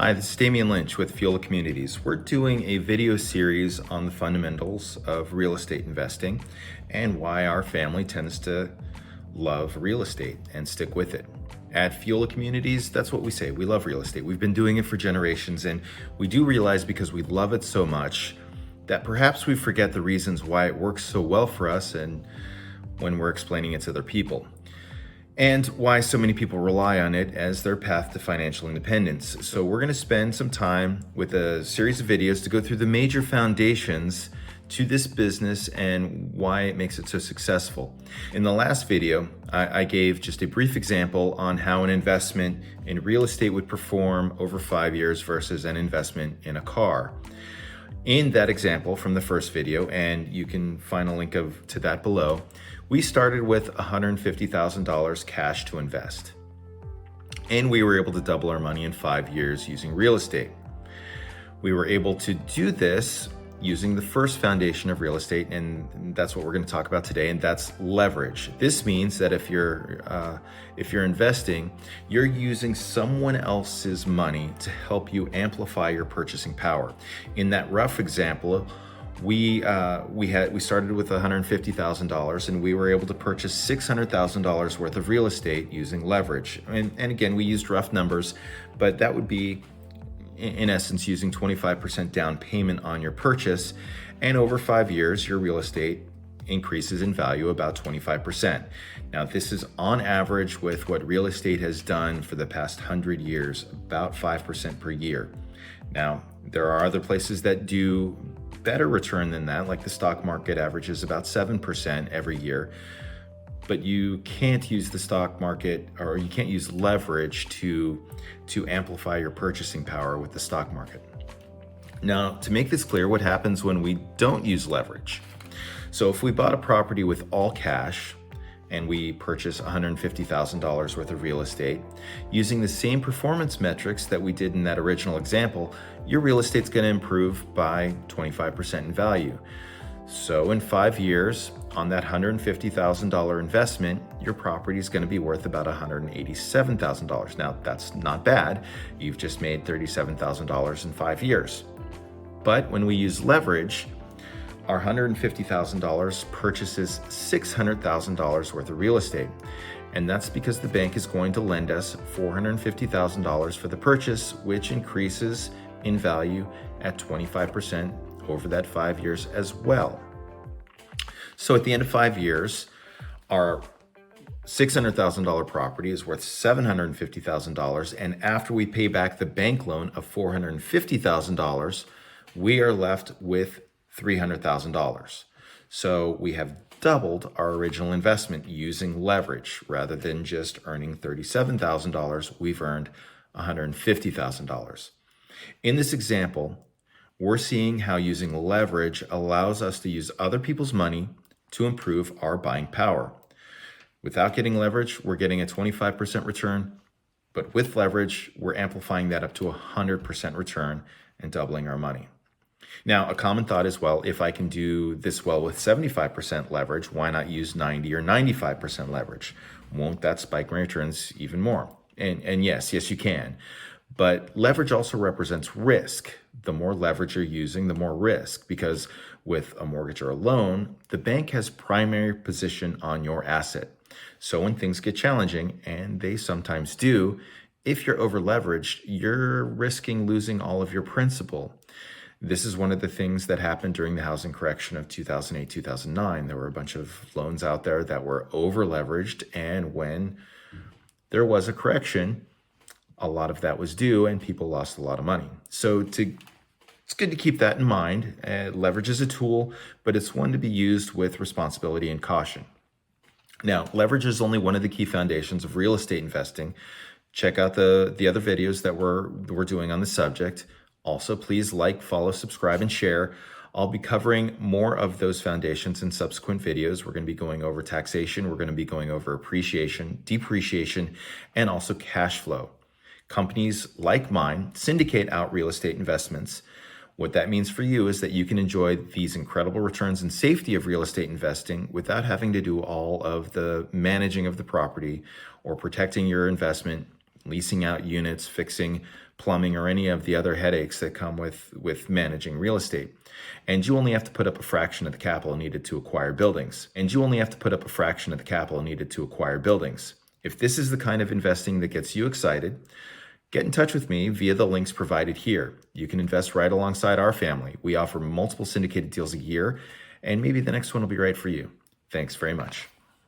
Hi, this is Damian Lynch with Fuel of Communities. We're doing a video series on the fundamentals of real estate investing and why our family tends to love real estate and stick with it. At Fuel of Communities, that's what we say. We love real estate. We've been doing it for generations, and we do realize because we love it so much that perhaps we forget the reasons why it works so well for us and when we're explaining it to other people, and why so many people rely on it as their path to financial independence. So we're going to spend some time with a series of videos to go through the major foundations to this business and why it makes it so successful. In the last video, I gave just a brief example on how an investment in real estate would perform over 5 years versus an investment in a car. In that example from the first video, and you can find a link to that below, we started with $150,000 cash to invest. And we were able to double our money in 5 years using real estate. We were able to do this using the first foundation of real estate, and that's what we're going to talk about today, and that's leverage. This means that if you're investing, you're using someone else's money to help you amplify your purchasing power. In that rough example, we started with $150,000, and we were able to purchase $600,000 worth of real estate using leverage. And again, we used rough numbers, but that would be in essence using 25% down payment on your purchase, and over 5 years your real estate increases in value about 25%. Now this is on average with what real estate has done for the past 100 years, about 5% per year. Now there are other places that do better return than that, like the stock market averages about 7% every year. But you can't use the stock market, or you can't use leverage to amplify your purchasing power with the stock market. Now, to make this clear, what happens when we don't use leverage? So if we bought a property with all cash and we purchase $150,000 worth of real estate, using the same performance metrics that we did in that original example, your real estate's going to improve by 25% in value. So in 5 years, on that $150,000 investment, your property is going to be worth about $187,000. Now, that's not bad. You've just made $37,000 in 5 years. But when we use leverage, our $150,000 purchases $600,000 worth of real estate. And that's because the bank is going to lend us $450,000 for the purchase, which increases in value at 25% over that 5 years as well. So at the end of 5 years, our $600,000 property is worth $750,000, and after we pay back the bank loan of $450,000, we are left with $300,000. So we have doubled our original investment using leverage. Rather than just earning $37,000, we've earned $150,000. In this example, we're seeing how using leverage allows us to use other people's money to improve our buying power. Without getting leverage, we're getting a 25% return, but with leverage, we're amplifying that up to 100% return and doubling our money. Now, a common thought is, well, if I can do this well with 75% leverage, why not use 90 or 95% leverage? Won't that spike my returns even more? And yes, you can. But leverage also represents risk. The more leverage you're using, the more risk, because with a mortgage or a loan, the bank has primary position on your asset. So when things get challenging, and they sometimes do, if you're over leveraged, you're risking losing all of your principal. This is one of the things that happened during the housing correction of 2008, 2009. There were a bunch of loans out there that were over leveraged, and when there was a correction, a lot of that was due and people lost a lot of money. So it's good to keep that in mind. Leverage is a tool, but it's one to be used with responsibility and caution. Now, leverage is only one of the key foundations of real estate investing. Check out the other videos that we're doing on the subject. Also, please like, follow, subscribe, and share. I'll be covering more of those foundations in subsequent videos. We're going to be going over taxation. We're going to be going over appreciation, depreciation, and also cash flow. Companies like mine syndicate out real estate investments. What that means for you is that you can enjoy these incredible returns and safety of real estate investing without having to do all of the managing of the property or protecting your investment leasing out units, fixing plumbing, or any of the other headaches that come with managing real estate. And you only have to put up a fraction of the capital needed to acquire buildings. If this is the kind of investing that gets you excited, get in touch with me via the links provided here. You can invest right alongside our family. We offer multiple syndicated deals a year, and maybe the next one will be right for you. Thanks very much.